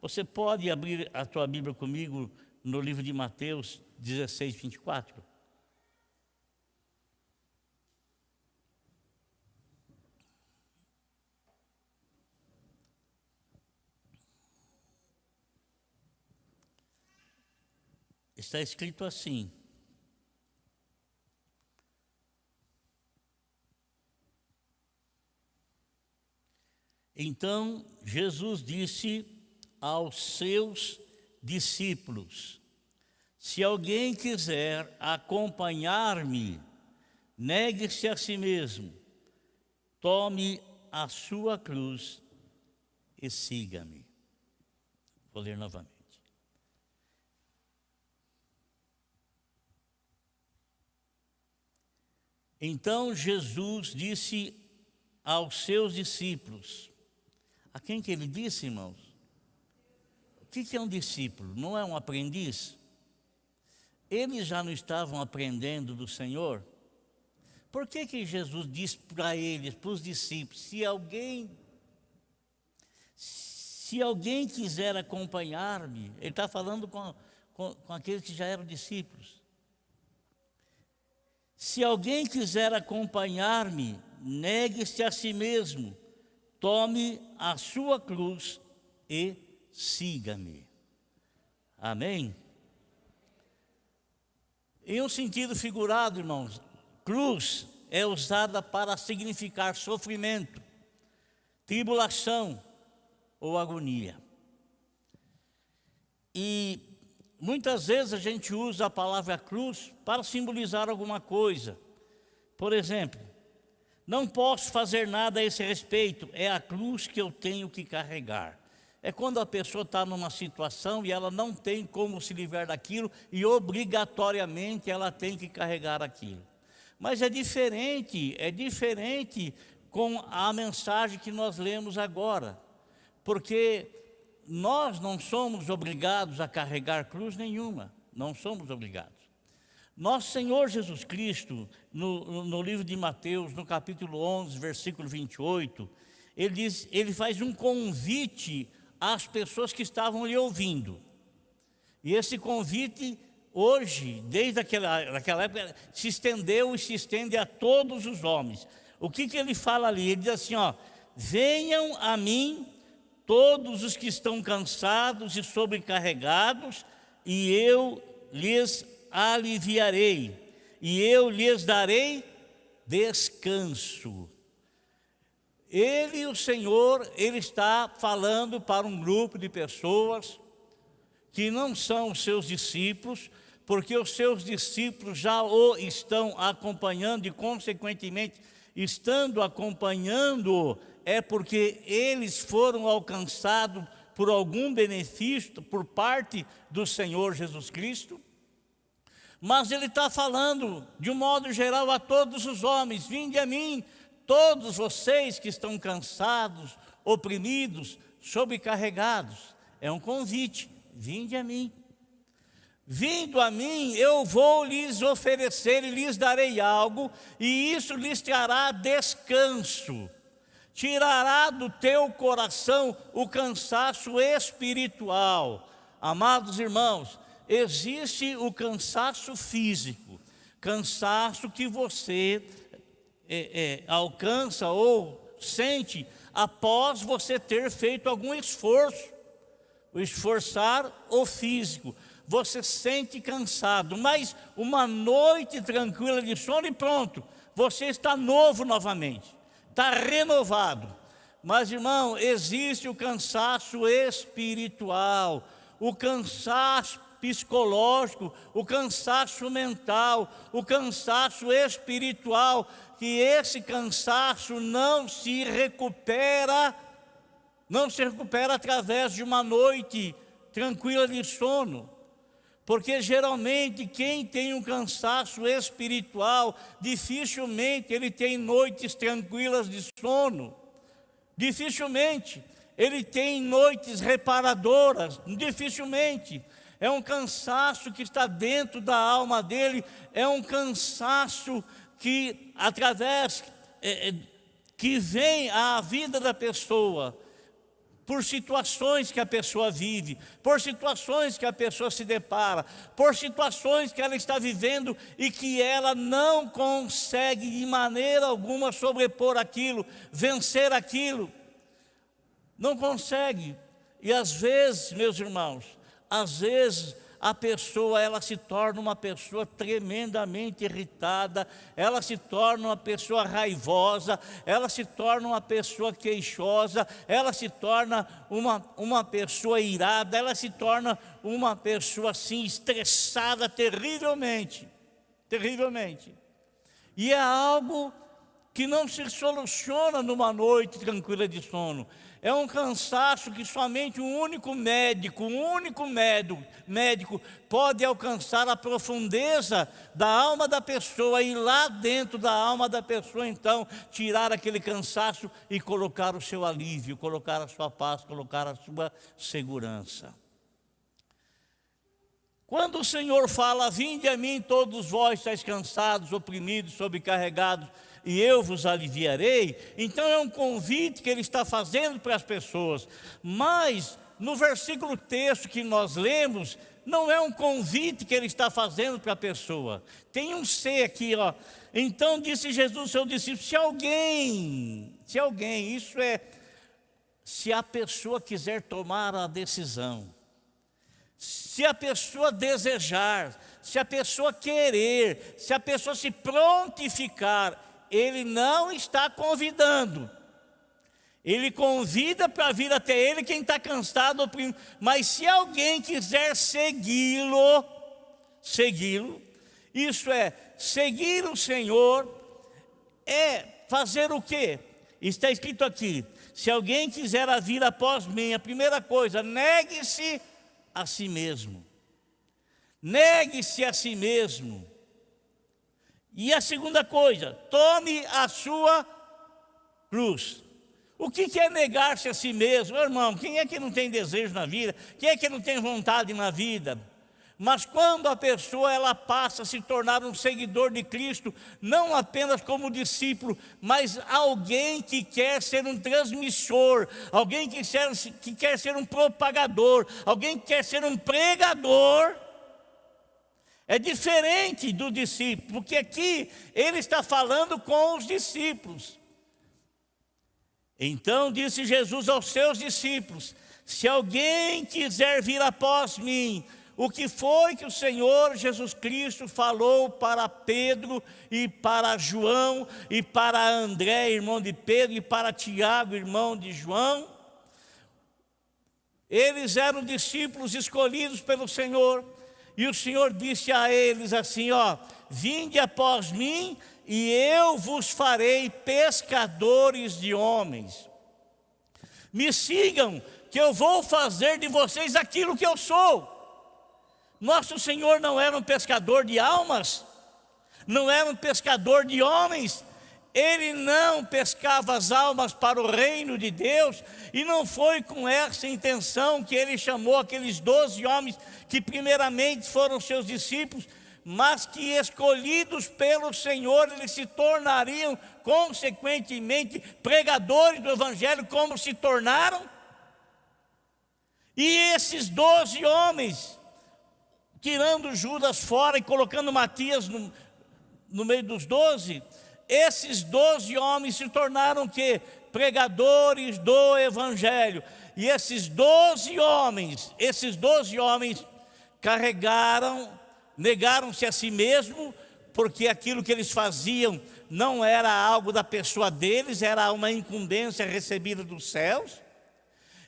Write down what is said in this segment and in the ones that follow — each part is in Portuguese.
Você pode abrir a tua Bíblia comigo no livro de Mateus 16, 24? Está escrito assim: então Jesus disse aos seus discípulos: se alguém quiser acompanhar-me, negue-se a si mesmo, tome a sua cruz e siga-me. Vou ler novamente. Então Jesus disse aos seus discípulos. A quem que ele disse, irmãos? O que é um discípulo? Não é um aprendiz? Eles já não estavam aprendendo do Senhor? Por que Jesus disse para eles, para os discípulos, se alguém quiser acompanhar-me, ele está falando com aqueles que já eram discípulos. Se alguém quiser acompanhar-me, negue-se a si mesmo, tome a sua cruz e siga-me. Amém? Em um sentido figurado, irmãos, cruz é usada para significar sofrimento, tribulação ou agonia. E muitas vezes a gente usa a palavra cruz para simbolizar alguma coisa. Por exemplo, não posso fazer nada a esse respeito, é a cruz que eu tenho que carregar. É quando a pessoa está numa situação e ela não tem como se livrar daquilo e obrigatoriamente ela tem que carregar aquilo. Mas é diferente com a mensagem que nós lemos agora, porque nós não somos obrigados a carregar cruz nenhuma, não somos obrigados. Nosso Senhor Jesus Cristo, no livro de Mateus, no capítulo 11, versículo 28, ele faz um convite às pessoas que estavam lhe ouvindo. E esse convite, hoje, desde aquela época, se estendeu e se estende a todos os homens. O que ele fala ali? Ele diz assim, ó: venham a mim todos os que estão cansados e sobrecarregados, e eu lhes aliviarei, e eu lhes darei descanso. O Senhor, Ele está falando para um grupo de pessoas que não são os seus discípulos, porque os seus discípulos já o estão acompanhando e, consequentemente, estando acompanhando, é porque eles foram alcançados por algum benefício por parte do Senhor Jesus Cristo. Mas Ele está falando, de um modo geral, a todos os homens: vinde a mim, todos vocês que estão cansados, oprimidos, sobrecarregados. É um convite: vinde a mim. Vindo a mim, eu vou lhes oferecer e lhes darei algo, e isso lhes trará descanso. Tirará do teu coração o cansaço espiritual. Amados irmãos, existe o cansaço físico, cansaço que você alcança ou sente após você ter feito algum esforço. O esforçar o físico, você sente cansado, mas uma noite tranquila de sono e pronto, você está novo novamente, está renovado. Mas, irmão, existe o cansaço espiritual, o cansaço psicológico, o cansaço mental, o cansaço espiritual, que esse cansaço não se recupera através de uma noite tranquila de sono. Porque geralmente quem tem um cansaço espiritual, dificilmente ele tem noites tranquilas de sono. Dificilmente ele tem noites reparadoras, dificilmente. É um cansaço que está dentro da alma dele, é um cansaço que que vem à vida da pessoa por situações que a pessoa vive, por situações que a pessoa se depara, por situações que ela está vivendo e que ela não consegue de maneira alguma sobrepor aquilo, vencer aquilo. Não consegue. E às vezes, meus irmãos, às vezes a pessoa, ela se torna uma pessoa tremendamente irritada, ela se torna uma pessoa raivosa, ela se torna uma pessoa queixosa, ela se torna uma pessoa irada, ela se torna uma pessoa assim estressada terrivelmente, terrivelmente. E é algo que não se soluciona numa noite tranquila de sono. É um cansaço que somente um único médico pode alcançar a profundeza da alma da pessoa, e lá dentro da alma da pessoa, então, tirar aquele cansaço e colocar o seu alívio, colocar a sua paz, colocar a sua segurança. Quando o Senhor fala: vinde a mim todos vós estáis cansados, oprimidos, sobrecarregados, e eu vos aliviarei, então é um convite que Ele está fazendo para as pessoas. Mas no versículo texto que nós lemos, não é um convite que Ele está fazendo para a pessoa. Tem um C aqui, ó. Então disse Jesus ao seu discípulo: se alguém, isso é, se a pessoa quiser tomar a decisão, se a pessoa desejar, se a pessoa querer, se a pessoa se prontificar, Ele não está convidando. Ele convida para vir até Ele quem está cansado, oprimido. Mas se alguém quiser segui-lo, isso é, seguir o Senhor, é fazer o quê? Está escrito aqui: se alguém quiser vir após mim, a primeira coisa, negue-se a si mesmo. Negue-se a si mesmo. E a segunda coisa, tome a sua cruz. O que é negar-se a si mesmo? Meu irmão, quem é que não tem desejo na vida? Quem é que não tem vontade na vida? Mas quando a pessoa, ela passa a se tornar um seguidor de Cristo, não apenas como discípulo, mas alguém que quer ser um transmissor, alguém que quer ser um propagador, alguém que quer ser um pregador, é diferente do discípulo, porque aqui Ele está falando com os discípulos. Então disse Jesus aos seus discípulos: se alguém quiser vir após mim. O que foi que o Senhor Jesus Cristo falou para Pedro e para João e para André, irmão de Pedro, e para Tiago, irmão de João? Eles eram discípulos escolhidos pelo Senhor, e o Senhor disse a eles assim, ó: vinde após mim e eu vos farei pescadores de homens. Me sigam, que eu vou fazer de vocês aquilo que eu sou. Nosso Senhor não era um pescador de almas, não era um pescador de homens. Ele não pescava as almas para o reino de Deus, e não foi com essa intenção que Ele chamou aqueles 12 homens, que primeiramente foram seus discípulos, mas que escolhidos pelo Senhor, eles se tornariam consequentemente pregadores do Evangelho, como se tornaram. E esses 12 homens, tirando Judas fora e colocando Matias no meio dos 12, esses 12 homens se tornaram o quê? Pregadores do Evangelho. E esses 12 homens negaram-se a si mesmo, porque aquilo que eles faziam não era algo da pessoa deles, era uma incumbência recebida dos céus.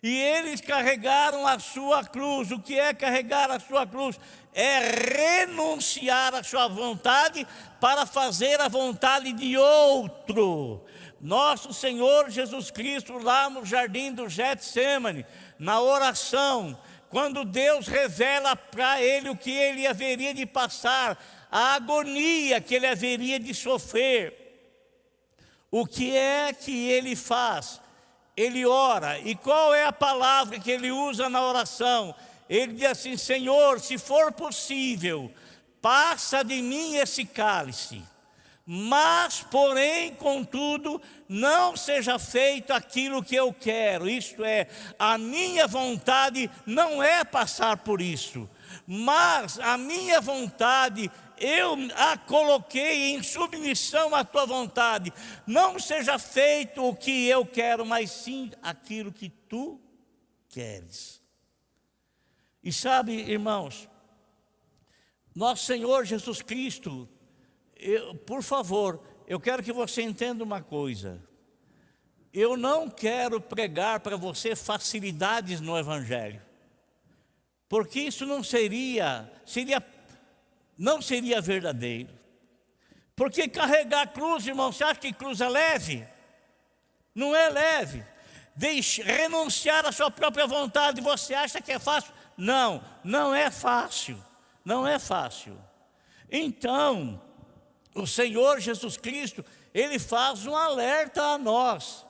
E eles carregaram a sua cruz. O que é carregar a sua cruz? É renunciar à sua vontade para fazer a vontade de outro. Nosso Senhor Jesus Cristo, lá no jardim do Getsêmani, na oração, quando Deus revela para ele o que ele haveria de passar, a agonia que ele haveria de sofrer, o que é que ele faz? Ele ora, e qual é a palavra que ele usa na oração? Ele diz assim: Senhor, se for possível, passa de mim esse cálice, Mas, porém, contudo, não seja feito aquilo que eu quero. Isto é, a minha vontade não é passar por isso, mas a minha vontade eu a coloquei em submissão à tua vontade. Não seja feito o que eu quero, mas sim aquilo que tu queres. E sabe, irmãos, nosso Senhor Jesus Cristo, por favor, eu quero que você entenda uma coisa. Eu não quero pregar para você facilidades no Evangelho, porque isso não seria verdadeiro. Porque carregar a cruz, irmão, você acha que cruz é leve? Não é leve. Renunciar à sua própria vontade, você acha que é fácil? Não, não é fácil. Não é fácil. Então, o Senhor Jesus Cristo, Ele faz um alerta a nós.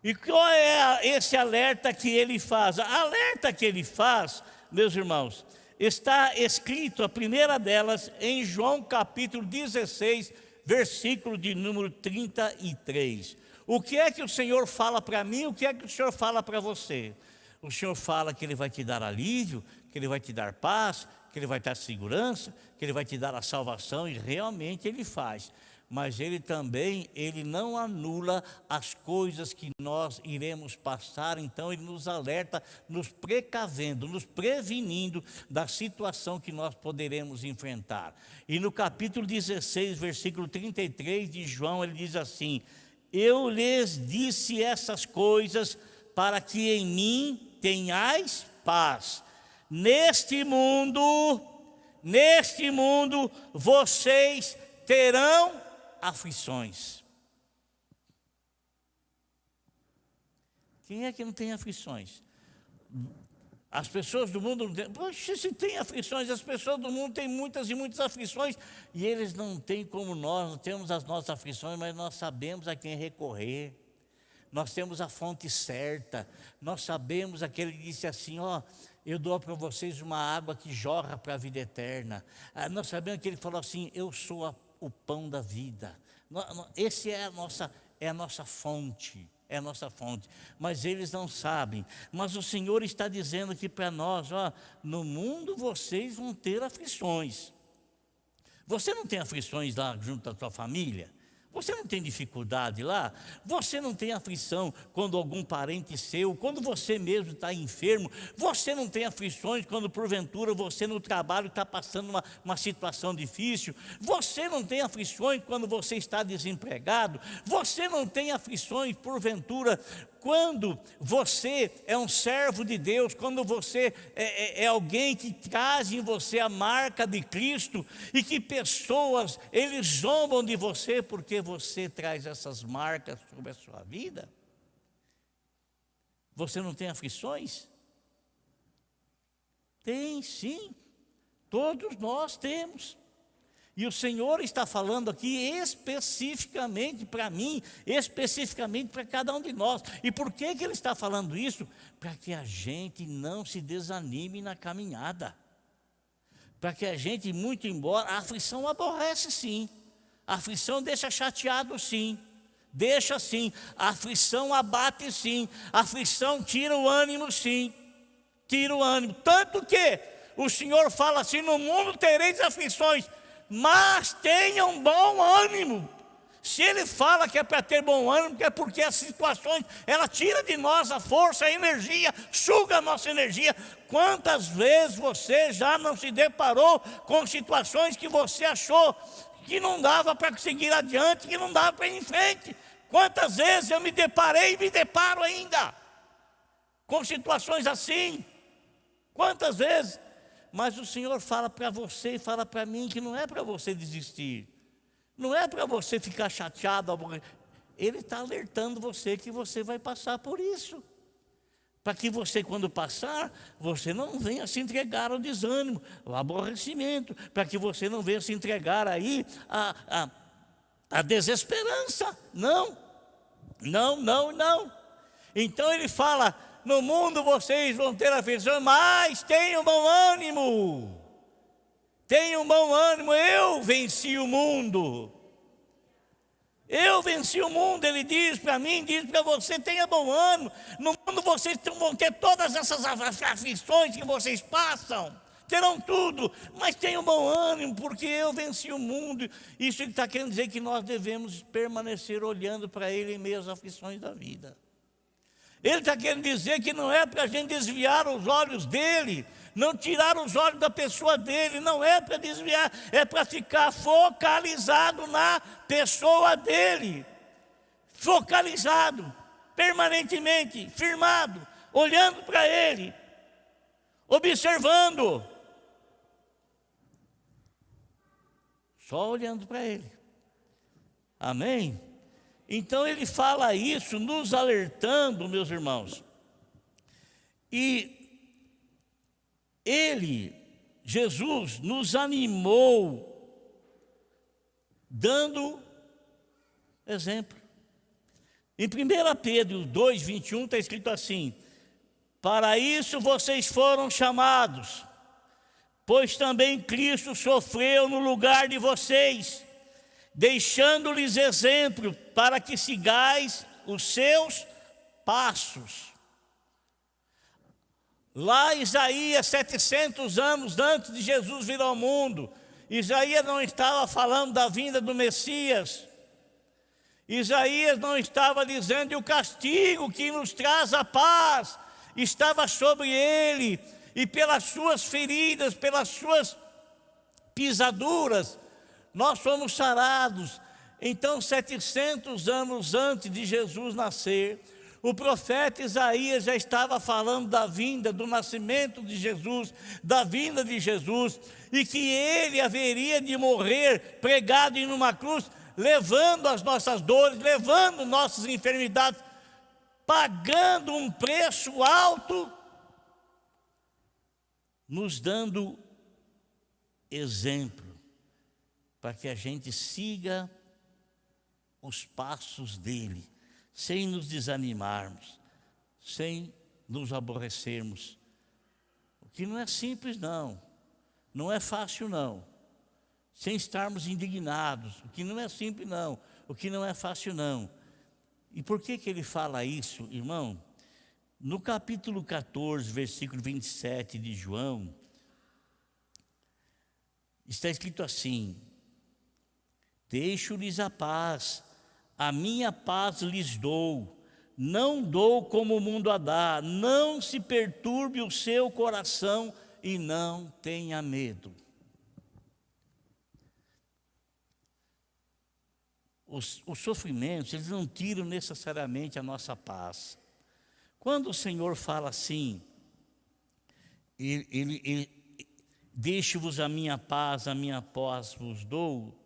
E qual é esse alerta que Ele faz? O alerta que Ele faz, meus irmãos, está escrito, a primeira delas, em João capítulo 16, versículo de número 33. O que é que o Senhor fala para mim? O que é que o Senhor fala para você? O Senhor fala que Ele vai te dar alívio, que Ele vai te dar paz, que Ele vai te dar segurança, que Ele vai te dar a salvação, e realmente Ele faz. Mas Ele também, Ele não anula as coisas que nós iremos passar. Então Ele nos alerta, nos precavendo, nos prevenindo da situação que nós poderemos enfrentar. E no capítulo 16, versículo 33 de João, Ele diz assim: eu lhes disse essas coisas para que em mim tenhais paz. Neste mundo vocês terão aflições. Quem é que não tem aflições? As pessoas do mundo não têm. Poxa, se tem aflições, as pessoas do mundo têm muitas e muitas aflições, e eles não têm como nós, não temos as nossas aflições, mas nós sabemos a quem recorrer. Nós temos a fonte certa. Nós sabemos aquele que disse assim: ó, eu dou para vocês uma água que jorra para a vida eterna. Nós sabemos que ele falou assim: eu sou o pão da vida. Esse é a nossa fonte. É a nossa fonte. Mas eles não sabem. Mas o Senhor está dizendo aqui para nós: ó, no mundo vocês vão ter aflições. Você não tem aflições lá junto à sua família? Você não tem dificuldade lá? Você não tem aflição quando algum parente seu, quando você mesmo está enfermo? Você não tem aflições quando porventura você no trabalho está passando uma situação difícil? Você não tem aflições quando você está desempregado? Você não tem aflições porventura quando você é um servo de Deus, quando você é alguém que traz em você a marca de Cristo, e que pessoas, eles zombam de você porque você traz essas marcas sobre a sua vida? Você não tem aflições? Tem sim, todos nós temos. E o Senhor está falando aqui especificamente para mim, especificamente para cada um de nós. E por que Ele está falando isso? Para que a gente não se desanime na caminhada. Para que a gente, muito embora, a aflição aborrece sim. A aflição deixa chateado sim. Deixa sim. A aflição abate sim. A aflição tira o ânimo sim. Tira o ânimo. Tanto que o Senhor fala assim: no mundo tereis aflições, mas tenham bom ânimo. Se Ele fala que é para ter bom ânimo, é porque as situações, ela tira de nós a força, a energia, suga a nossa energia. Quantas vezes você já não se deparou com situações que você achou que não dava para seguir adiante, que não dava para ir em frente? Quantas vezes eu me deparei e me deparo ainda com situações assim? Quantas vezes? Mas o Senhor fala para você e fala para mim que não é para você desistir. Não é para você ficar chateado. Ele está alertando você que você vai passar por isso. Para que você, quando passar, você não venha se entregar ao desânimo, ao aborrecimento. Para que você não venha se entregar aí à desesperança. Não, não, não, não. Então Ele fala: no mundo vocês vão ter aflição, mas tenham bom ânimo. Tenham bom ânimo, eu venci o mundo. Eu venci o mundo, ele diz para mim, diz para você, tenha bom ânimo. No mundo vocês vão ter todas essas aflições que vocês passam, terão tudo, mas tenham bom ânimo, porque eu venci o mundo. Isso está querendo dizer que nós devemos permanecer olhando para ele em meio às aflições da vida. Ele está querendo dizer que não é para a gente desviar os olhos dele, não tirar os olhos da pessoa dele, não é para desviar, é para ficar focalizado na pessoa dele, focalizado, permanentemente, firmado, olhando para ele, observando, só olhando para ele. Amém? Então ele fala isso, nos alertando, meus irmãos. E ele, Jesus, nos animou, dando exemplo. Em 1 Pedro 2,21 está escrito assim: para isso vocês foram chamados, pois também Cristo sofreu no lugar de vocês, deixando-lhes exemplo para que sigais os seus passos. Lá Isaías, 700 anos antes de Jesus vir ao mundo, Isaías não estava falando da vinda do Messias. Isaías não estava dizendo que o castigo que nos traz a paz estava sobre ele, e pelas suas feridas, pelas suas pisaduras, nós somos sarados. Então, 700 anos antes de Jesus nascer, o profeta Isaías já estava falando da vinda, do nascimento de Jesus, da vinda de Jesus, e que ele haveria de morrer pregado em uma cruz, levando as nossas dores, levando nossas enfermidades, pagando um preço alto, nos dando exemplo, para que a gente siga os passos dele, sem nos desanimarmos, sem nos aborrecermos. O que não é simples não, não é fácil não, sem estarmos indignados, o que não é simples não, o que não é fácil não. E por que ele fala isso, irmão? No capítulo 14, versículo 27 de João, está escrito assim: deixo-lhes a paz, a minha paz lhes dou, não dou como o mundo a dá, não se perturbe o seu coração e não tenha medo. Os sofrimentos, eles não tiram necessariamente a nossa paz. Quando o Senhor fala assim, deixe-vos a minha paz vos dou,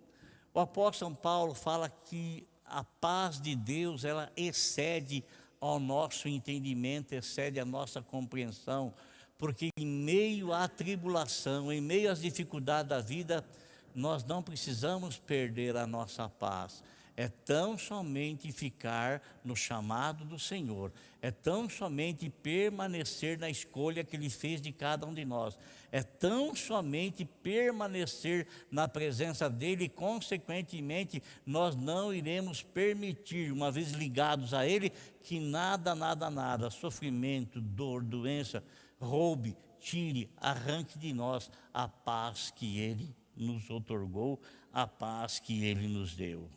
o apóstolo São Paulo fala que a paz de Deus, ela excede ao nosso entendimento, excede a nossa compreensão, porque em meio à tribulação, em meio às dificuldades da vida, nós não precisamos perder a nossa paz. É tão somente ficar no chamado do Senhor, é tão somente permanecer na escolha que Ele fez de cada um de nós, é tão somente permanecer na presença dEle, e consequentemente nós não iremos permitir, uma vez ligados a Ele, que nada, sofrimento, dor, doença, roube, tire, arranque de nós a paz que Ele nos outorgou, a paz que Ele nos deu.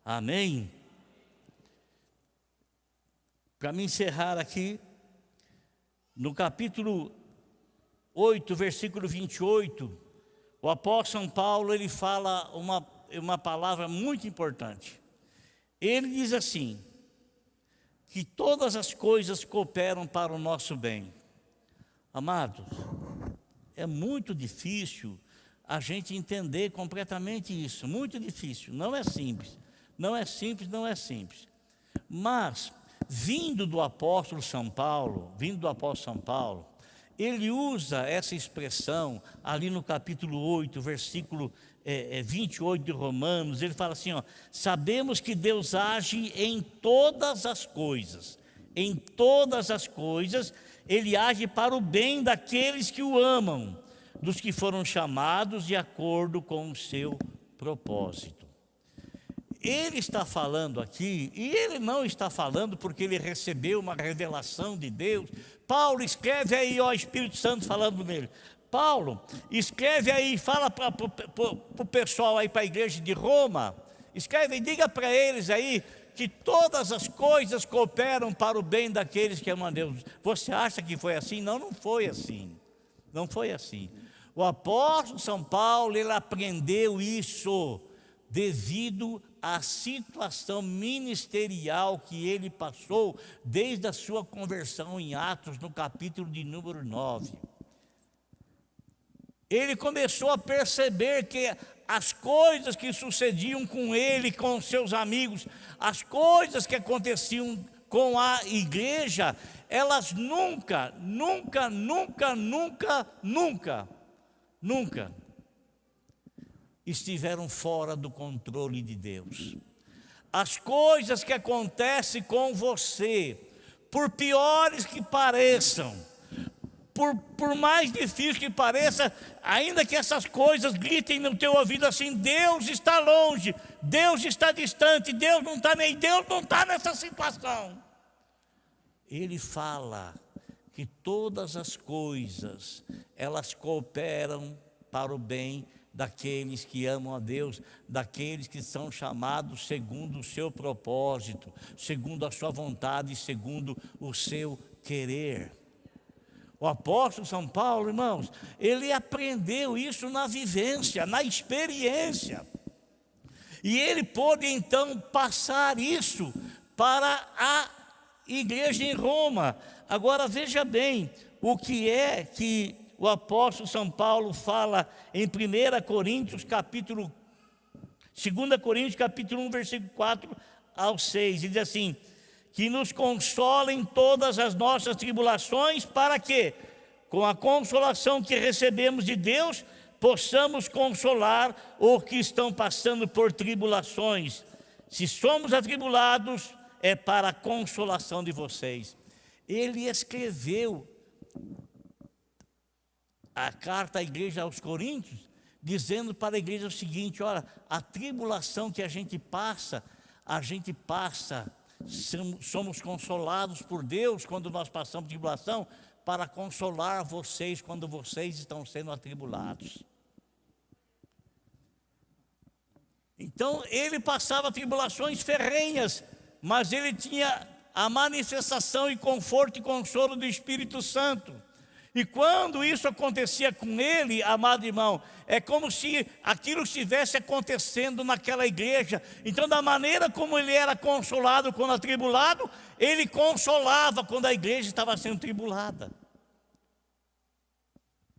Amém? Para me encerrar aqui, no capítulo 8, versículo 28, o apóstolo São Paulo, ele fala uma palavra muito importante. Ele diz assim, que todas as coisas cooperam para o nosso bem. Amados, é muito difícil a gente entender completamente isso, muito difícil, não é simples. Não é simples. Mas, vindo do apóstolo São Paulo, ele usa essa expressão ali no capítulo 8, versículo 28 de Romanos. Ele fala assim, ó: sabemos que Deus age em todas as coisas. Em todas as coisas, Ele age para o bem daqueles que o amam, dos que foram chamados de acordo com o seu propósito. ele está falando aqui, e ele não está falando porque ele recebeu uma revelação de Deus. Paulo escreve aí, ó, Espírito Santo falando nele. Paulo, escreve aí, fala para o pessoal aí, para a igreja de Roma, escreve e diga para eles aí que todas as coisas cooperam para o bem daqueles que amam a Deus. Você acha que foi assim? Não, não foi assim. Não foi assim. O apóstolo São Paulo, ele aprendeu isso devido à situação ministerial que ele passou desde a sua conversão em Atos, no capítulo de número 9. Ele começou a perceber que as coisas que sucediam com ele, com seus amigos, as coisas que aconteciam com a igreja, elas nunca estiveram fora do controle de Deus. As coisas que acontecem com você, por piores que pareçam, por mais difícil que pareça, ainda que essas coisas gritem no teu ouvido assim: Deus está longe, Deus está distante, Deus não está nessa situação. Ele fala que todas as coisas, elas cooperam para o bem daqueles que amam a Deus, daqueles que são chamados segundo o seu propósito, segundo a sua vontade, segundo o seu querer. O apóstolo São Paulo, irmãos, ele aprendeu isso na vivência, na experiência. E ele pôde então passar isso para a igreja em Roma. Agora veja bem, o que é que o apóstolo São Paulo fala em 2 Coríntios capítulo 1, versículo 4 ao 6, diz assim: que nos consolem todas as nossas tribulações, para que, com a consolação que recebemos de Deus, possamos consolar os que estão passando por tribulações. Se somos atribulados, é para a consolação de vocês. Ele escreveu a carta à igreja aos Coríntios, dizendo para a igreja o seguinte: olha, a tribulação que a gente passa, somos consolados por Deus quando nós passamos tribulação, para consolar vocês quando vocês estão sendo atribulados. Então ele passava tribulações ferrenhas, mas ele tinha a manifestação e conforto e consolo do Espírito Santo. E quando isso acontecia com ele, amado irmão, é como se aquilo estivesse acontecendo naquela igreja. Então, da maneira como ele era consolado quando atribulado, ele consolava quando a igreja estava sendo tribulada.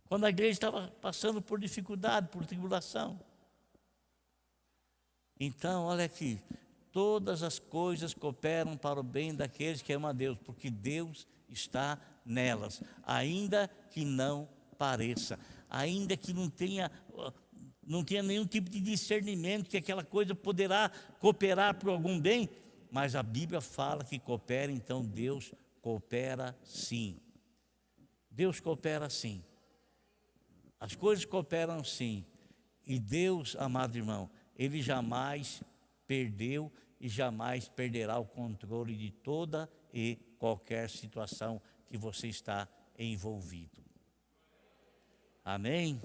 Quando a igreja estava passando por dificuldade, por tribulação. Então, olha aqui, todas as coisas cooperam para o bem daqueles que amam a Deus, porque Deus está nelas, ainda que não pareça, ainda que não tenha nenhum tipo de discernimento que aquela coisa poderá cooperar para algum bem, mas a Bíblia fala que coopera, então Deus coopera sim. Deus coopera sim. As coisas cooperam sim. E Deus, amado irmão, Ele jamais perdeu e jamais perderá o controle de toda e qualquer situação que você está envolvido. Amém?